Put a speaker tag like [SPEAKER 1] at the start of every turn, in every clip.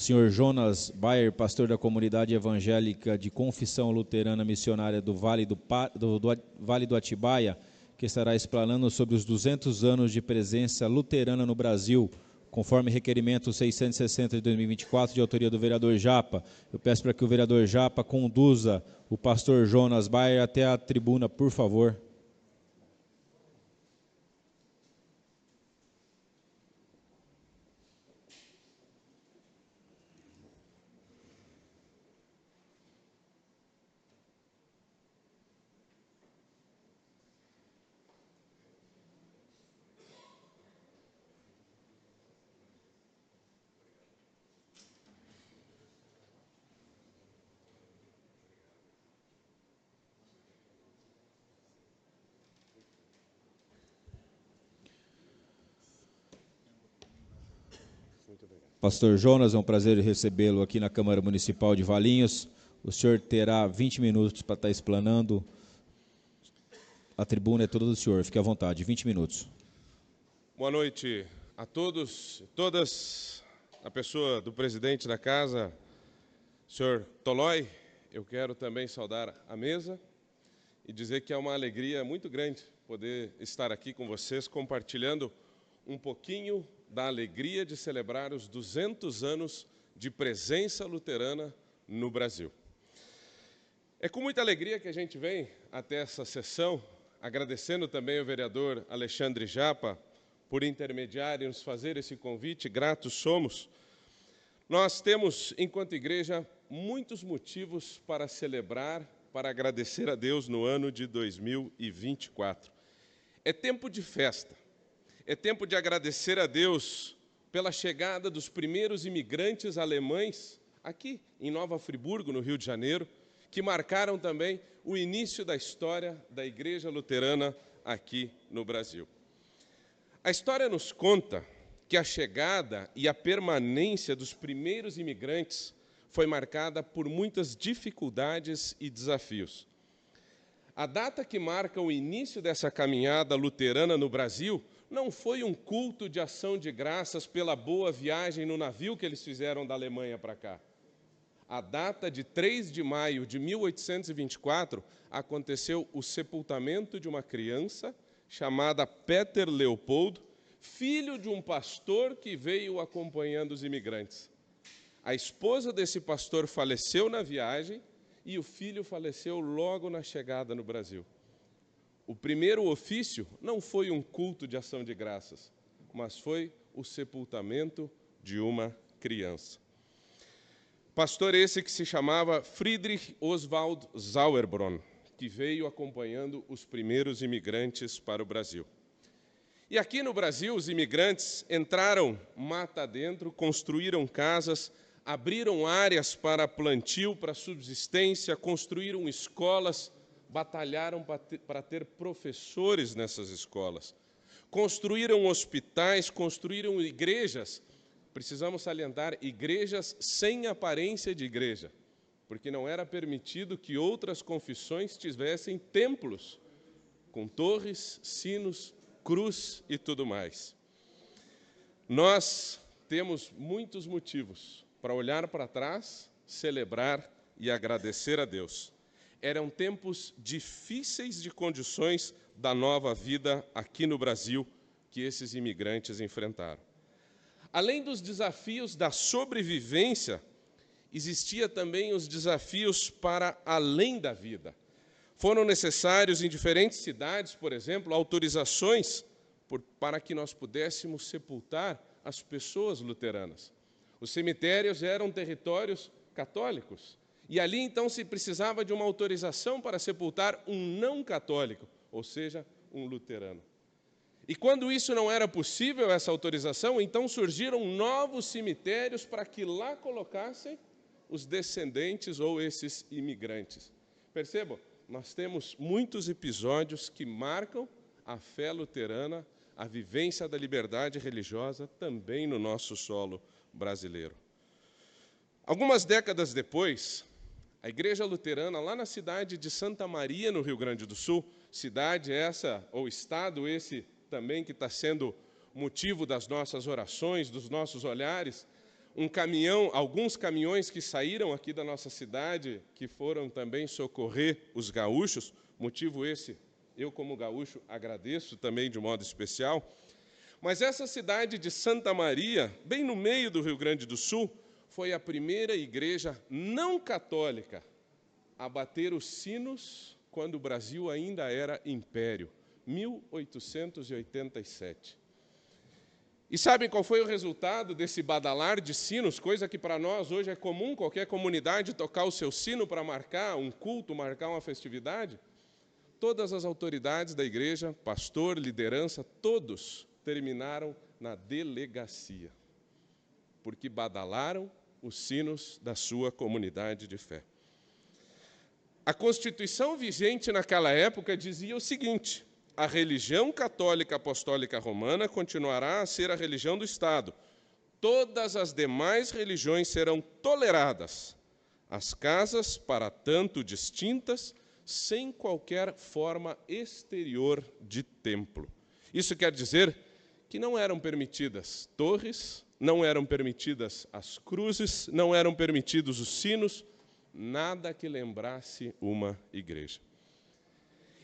[SPEAKER 1] senhor Jonas Bayer, pastor da comunidade evangélica de Confissão Luterana Missionária do Vale do Atibaia, que estará explanando sobre os 200 anos de presença luterana no Brasil, conforme requerimento 660 de 2024, de autoria do vereador Japa. Eu peço para que o vereador Japa conduza o pastor Jonas Bayer até a tribuna, por favor. Pastor Jonas, é um prazer recebê-lo aqui na Câmara Municipal de Valinhos. O senhor terá 20 minutos para estar explanando. A tribuna é toda do senhor, fique à vontade, 20 minutos.
[SPEAKER 2] Boa noite a todos e todas. A pessoa do presidente da casa, senhor Tolói, eu quero também saudar a mesa e dizer que é uma alegria muito grande poder estar aqui com vocês, compartilhando um pouquinho da alegria de celebrar os 200 anos de presença luterana no Brasil. É com muita alegria que a gente vem até essa sessão, agradecendo também ao vereador Alexandre Japa por intermediar e nos fazer esse convite, gratos somos. Nós temos, enquanto igreja, muitos motivos para celebrar, para agradecer a Deus no ano de 2024. É tempo de festa. É tempo de agradecer a Deus pela chegada dos primeiros imigrantes alemães aqui em Nova Friburgo, no Rio de Janeiro, que marcaram também o início da história da Igreja Luterana aqui no Brasil. A história nos conta que a chegada e a permanência dos primeiros imigrantes foi marcada por muitas dificuldades e desafios. A data que marca o início dessa caminhada luterana no Brasil não foi um culto de ação de graças pela boa viagem no navio que eles fizeram da Alemanha para cá. A data de 3 de maio de 1824 aconteceu o sepultamento de uma criança chamada Peter Leopold, filho de um pastor que veio acompanhando os imigrantes. A esposa desse pastor faleceu na viagem e o filho faleceu logo na chegada no Brasil. O primeiro ofício não foi um culto de ação de graças, mas foi o sepultamento de uma criança. Pastor esse que se chamava Friedrich Oswald Sauerbrunn, que veio acompanhando os primeiros imigrantes para o Brasil. E aqui no Brasil, os imigrantes entraram mata adentro, construíram casas, abriram áreas para plantio, para subsistência, construíram escolas, batalharam para ter professores nessas escolas. Construíram hospitais, construíram igrejas. Precisamos salientar, igrejas sem aparência de igreja, porque não era permitido que outras confissões tivessem templos, com torres, sinos, cruz e tudo mais. Nós temos muitos motivos para olhar para trás, celebrar e agradecer a Deus. Eram tempos difíceis de condições da nova vida aqui no Brasil que esses imigrantes enfrentaram. Além dos desafios da sobrevivência, existia também os desafios para além da vida. Foram necessários em diferentes cidades, por exemplo, autorizações para que nós pudéssemos sepultar as pessoas luteranas. Os cemitérios eram territórios católicos. E ali, então, se precisava de uma autorização para sepultar um não católico, ou seja, um luterano. E quando isso não era possível, essa autorização, então surgiram novos cemitérios para que lá colocassem os descendentes ou esses imigrantes. Percebam, nós temos muitos episódios que marcam a fé luterana, a vivência da liberdade religiosa também no nosso solo brasileiro. Algumas décadas depois, a Igreja Luterana, lá na cidade de Santa Maria, no Rio Grande do Sul, cidade essa, ou estado esse também que está sendo motivo das nossas orações, dos nossos olhares, alguns caminhões que saíram aqui da nossa cidade, que foram também socorrer os gaúchos, motivo esse, eu como gaúcho agradeço também de modo especial. Mas essa cidade de Santa Maria, bem no meio do Rio Grande do Sul, foi a primeira igreja não católica a bater os sinos quando o Brasil ainda era império, 1887. E sabem qual foi o resultado desse badalar de sinos, coisa que para nós hoje é comum, qualquer comunidade tocar o seu sino para marcar um culto, marcar uma festividade? Todas as autoridades da igreja, pastor, liderança, todos terminaram na delegacia, porque badalaram os sinos da sua comunidade de fé. A Constituição vigente naquela época dizia o seguinte: a religião católica apostólica romana continuará a ser a religião do Estado. Todas as demais religiões serão toleradas. As casas, para tanto distintas, sem qualquer forma exterior de templo. Isso quer dizer que não eram permitidas torres, não eram permitidas as cruzes, não eram permitidos os sinos, nada que lembrasse uma igreja.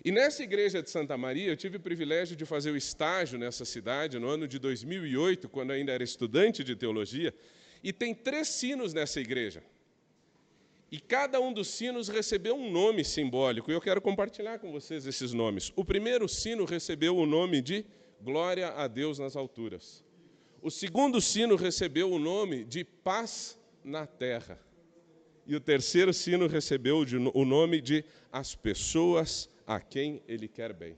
[SPEAKER 2] E nessa igreja de Santa Maria, eu tive o privilégio de fazer o estágio nessa cidade no ano de 2008, quando ainda era estudante de teologia, e tem 3 sinos nessa igreja. E cada um dos sinos recebeu um nome simbólico, e eu quero compartilhar com vocês esses nomes. O primeiro sino recebeu o nome de Glória a Deus nas alturas. O segundo sino recebeu o nome de Paz na Terra. E o terceiro sino recebeu o nome de As Pessoas a Quem Ele Quer Bem.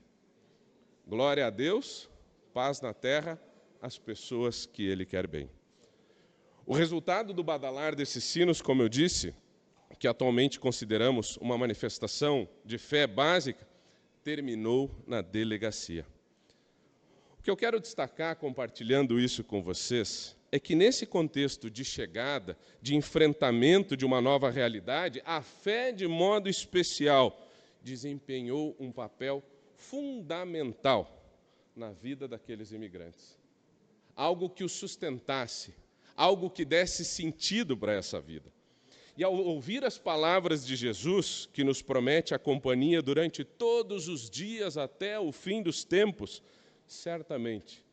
[SPEAKER 2] Glória a Deus, paz na terra, as pessoas que Ele quer bem. O resultado do badalar desses sinos, como eu disse, que atualmente consideramos uma manifestação de fé básica, terminou na delegacia. O que eu quero destacar, compartilhando isso com vocês, é que nesse contexto de chegada, de enfrentamento de uma nova realidade, a fé, de modo especial, desempenhou um papel fundamental na vida daqueles imigrantes. Algo que os sustentasse, algo que desse sentido para essa vida. E ao ouvir as palavras de Jesus, que nos promete a companhia durante todos os dias até o fim dos tempos, certamente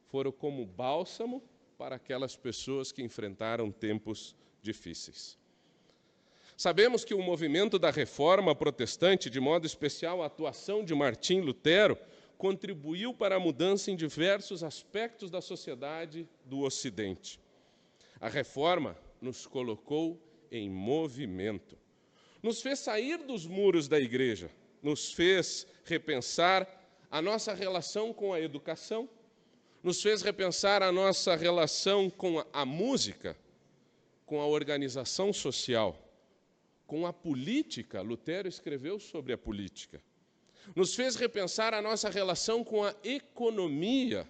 [SPEAKER 2] foram como bálsamo para aquelas pessoas que enfrentaram tempos difíceis. Sabemos que o movimento da Reforma Protestante, de modo especial a atuação de Martim Lutero, contribuiu para a mudança em diversos aspectos da sociedade do Ocidente. A Reforma nos colocou em movimento. Nos fez sair dos muros da igreja, nos fez repensar a nossa relação com a educação, nos fez repensar a nossa relação com a música, com a organização social, com a política. Lutero escreveu sobre a política. Nos fez repensar a nossa relação com a economia,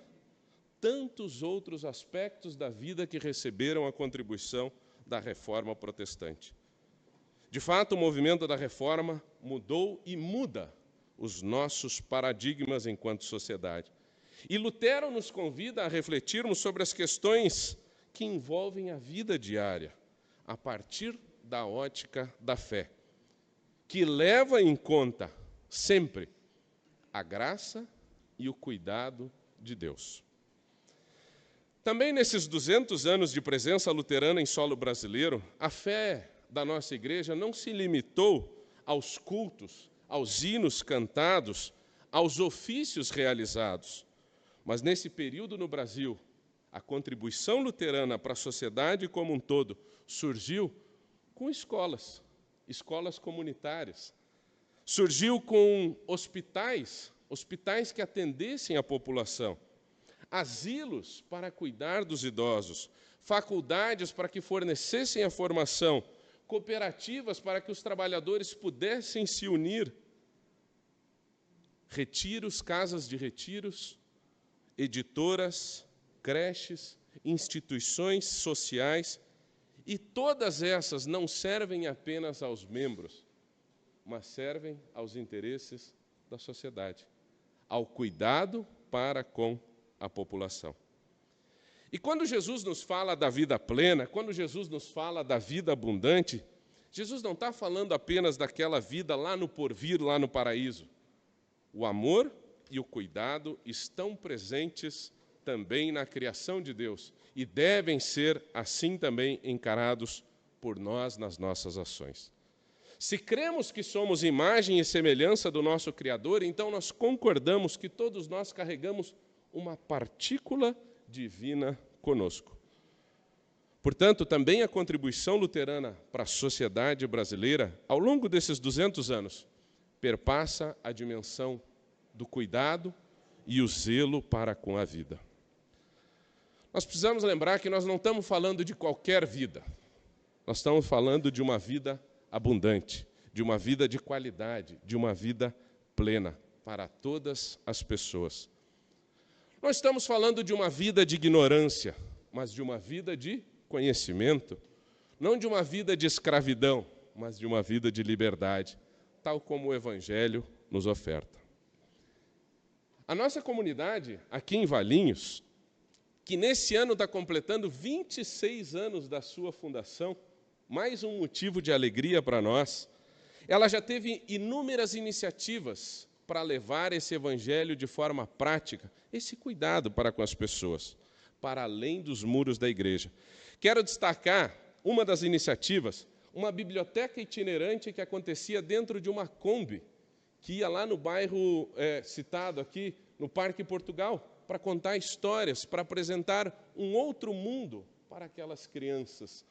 [SPEAKER 2] tantos outros aspectos da vida que receberam a contribuição da Reforma Protestante. De fato, o movimento da Reforma mudou e muda os nossos paradigmas enquanto sociedade. E Lutero nos convida a refletirmos sobre as questões que envolvem a vida diária, a partir da ótica da fé, que leva em conta sempre a graça e o cuidado de Deus. Também nesses 200 anos de presença luterana em solo brasileiro, a fé da nossa igreja não se limitou aos cultos, aos hinos cantados, aos ofícios realizados. Mas nesse período no Brasil, a contribuição luterana para a sociedade como um todo surgiu com escolas comunitárias. Surgiu com hospitais que atendessem a população. Asilos para cuidar dos idosos, faculdades para que fornecessem a formação, cooperativas para que os trabalhadores pudessem se unir, retiros, casas de retiros, editoras, creches, instituições sociais, e todas essas não servem apenas aos membros, mas servem aos interesses da sociedade, ao cuidado para com a população. E quando Jesus nos fala da vida plena, quando Jesus nos fala da vida abundante, Jesus não está falando apenas daquela vida lá no porvir, lá no paraíso. O amor e o cuidado estão presentes também na criação de Deus e devem ser assim também encarados por nós nas nossas ações. Se cremos que somos imagem e semelhança do nosso Criador, então nós concordamos que todos nós carregamos uma partícula divina conosco. Portanto, também a contribuição luterana para a sociedade brasileira, ao longo desses 200 anos, perpassa a dimensão do cuidado e o zelo para com a vida. Nós precisamos lembrar que nós não estamos falando de qualquer vida. Nós estamos falando de uma vida abundante, de uma vida de qualidade, de uma vida plena para todas as pessoas. Não estamos falando de uma vida de ignorância, mas de uma vida de conhecimento, não de uma vida de escravidão, mas de uma vida de liberdade, tal como o Evangelho nos oferta. A nossa comunidade, aqui em Valinhos, que nesse ano está completando 26 anos da sua fundação, mais um motivo de alegria para nós, ela já teve inúmeras iniciativas para levar esse Evangelho de forma prática, esse cuidado para com as pessoas, para além dos muros da igreja. Quero destacar uma das iniciativas, uma biblioteca itinerante que acontecia dentro de uma Kombi, que ia lá no bairro citado aqui, no Parque Portugal, para contar histórias, para apresentar um outro mundo para aquelas crianças.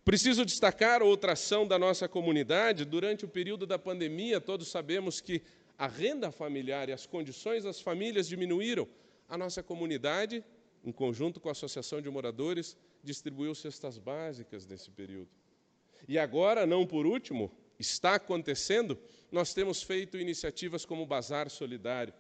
[SPEAKER 2] Preciso destacar outra ação da nossa comunidade. Durante o período da pandemia, todos sabemos que a renda familiar e as condições das famílias diminuíram. A nossa comunidade, em conjunto com a Associação de Moradores, distribuiu cestas básicas nesse período. E agora, não por último, está acontecendo, nós temos feito iniciativas como o Bazar Solidário,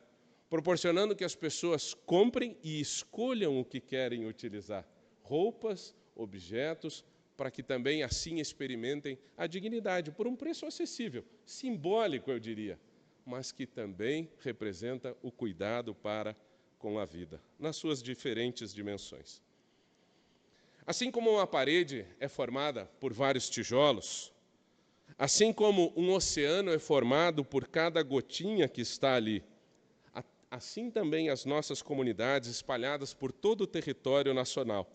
[SPEAKER 2] proporcionando que as pessoas comprem e escolham o que querem utilizar, roupas, objetos, para que também assim experimentem a dignidade, por um preço acessível, simbólico, eu diria, mas que também representa o cuidado para com a vida, nas suas diferentes dimensões. Assim como uma parede é formada por vários tijolos, assim como um oceano é formado por cada gotinha que está ali, assim também as nossas comunidades espalhadas por todo o território nacional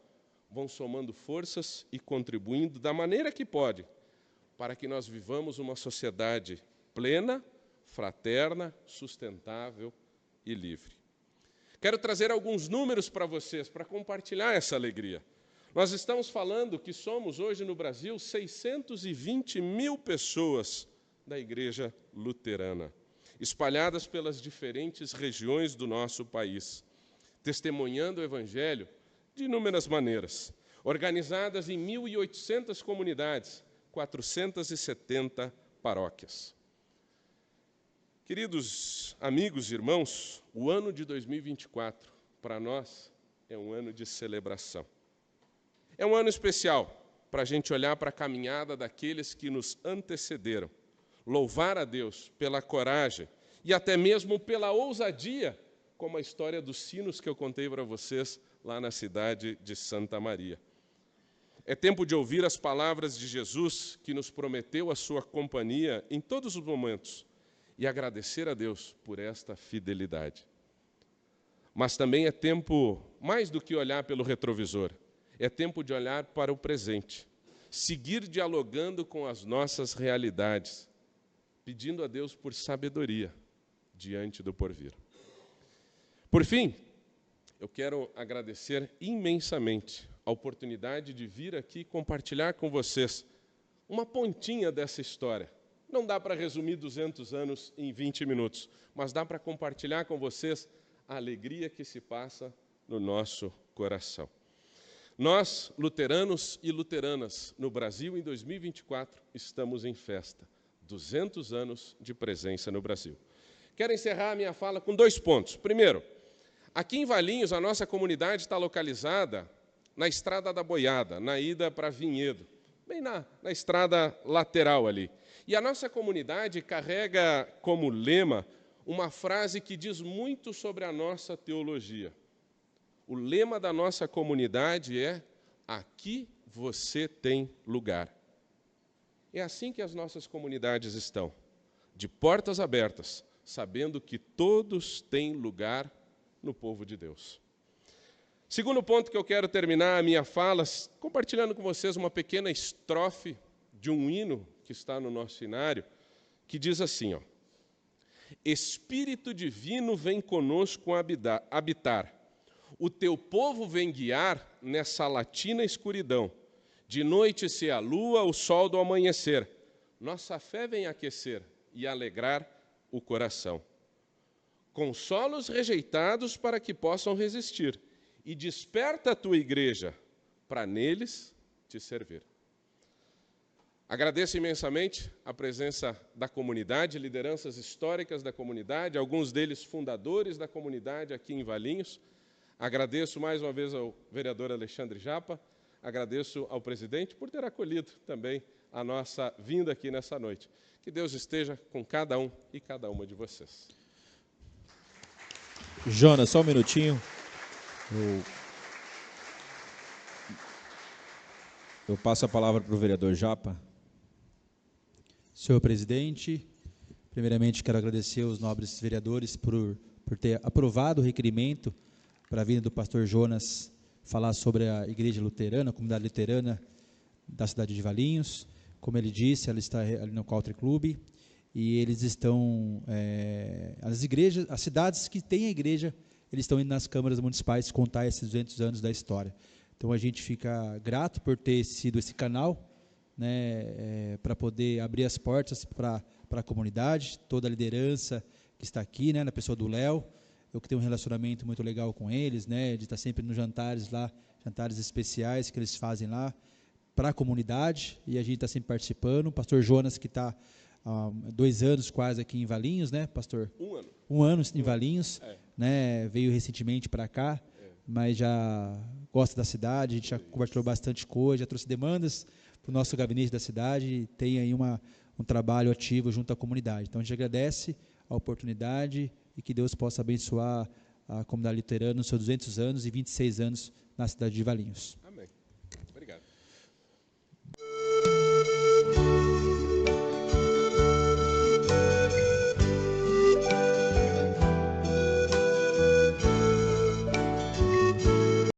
[SPEAKER 2] vão somando forças e contribuindo da maneira que pode para que nós vivamos uma sociedade plena, fraterna, sustentável e livre. Quero trazer alguns números para vocês, para compartilhar essa alegria. Nós estamos falando que somos hoje no Brasil 620 mil pessoas da Igreja Luterana, espalhadas pelas diferentes regiões do nosso país, testemunhando o Evangelho de inúmeras maneiras, organizadas em 1.800 comunidades, 470 paróquias. Queridos amigos e irmãos, o ano de 2024, para nós, é um ano de celebração. É um ano especial para a gente olhar para a caminhada daqueles que nos antecederam, louvar a Deus pela coragem e até mesmo pela ousadia, como a história dos sinos que eu contei para vocês lá na cidade de Santa Maria. É tempo de ouvir as palavras de Jesus, que nos prometeu a sua companhia em todos os momentos, e agradecer a Deus por esta fidelidade. Mas também é tempo, mais do que olhar pelo retrovisor, é tempo de olhar para o presente, seguir dialogando com as nossas realidades, pedindo a Deus por sabedoria diante do porvir. Por fim, eu quero agradecer imensamente a oportunidade de vir aqui compartilhar com vocês uma pontinha dessa história. Não dá para resumir 200 anos em 20 minutos, mas dá para compartilhar com vocês a alegria que se passa no nosso coração. Nós, luteranos e luteranas, no Brasil, em 2024, estamos em festa. 200 anos de presença no Brasil. Quero encerrar a minha fala com 2 pontos. Primeiro, aqui em Valinhos, a nossa comunidade está localizada na Estrada da Boiada, na ida para Vinhedo, bem na estrada lateral ali. E a nossa comunidade carrega como lema uma frase que diz muito sobre a nossa teologia. O lema da nossa comunidade é: aqui você tem lugar. É assim que as nossas comunidades estão, de portas abertas, sabendo que todos têm lugar no povo de Deus. Segundo ponto que eu quero terminar a minha fala, compartilhando com vocês uma pequena estrofe de um hino que está no nosso cenário, que diz assim, ó: Espírito divino vem conosco habitar, o teu povo vem guiar nessa latina escuridão, de noite se a lua, o sol do amanhecer, nossa fé vem aquecer e alegrar o coração. Consola os rejeitados para que possam resistir, e desperta a tua igreja para neles te servir. Agradeço imensamente a presença da comunidade, lideranças históricas da comunidade, alguns deles fundadores da comunidade aqui em Valinhos. Agradeço mais uma vez ao vereador Alexandre Japa, agradeço ao presidente por ter acolhido também a nossa vinda aqui nessa noite. Que Deus esteja com cada um e cada uma de vocês.
[SPEAKER 1] Jonas, só um minutinho. Eu passo a palavra para o vereador Japa.
[SPEAKER 3] Senhor presidente, primeiramente quero agradecer aos nobres vereadores por ter aprovado o requerimento para a vinda do pastor Jonas falar sobre a igreja luterana, a comunidade luterana da cidade de Valinhos. Como ele disse, ela está ali no Country Club, e eles estão, as igrejas, as cidades que têm a igreja, eles estão indo nas câmaras municipais contar esses 200 anos da história. Então a gente fica grato por ter sido esse canal, né, para poder abrir as portas para a comunidade, toda a liderança que está aqui, né, na pessoa do Léo, eu que tenho um relacionamento muito legal com eles, né, de estar sempre nos jantares lá, jantares especiais que eles fazem lá para a comunidade, e a gente está sempre participando. O pastor Jonas, que está há 2 anos quase aqui em Valinhos, né, pastor?
[SPEAKER 2] 1 ano.
[SPEAKER 3] 1 ano em Valinhos, né, veio recentemente para cá, mas já gosta da cidade, a gente já compartilhou bastante coisa, já trouxe demandas para o nosso gabinete da cidade, e tem aí um trabalho ativo junto à comunidade. Então a gente agradece a oportunidade e que Deus possa abençoar a comunidade luterana nos seus 200 anos e 26 anos na cidade de Valinhos.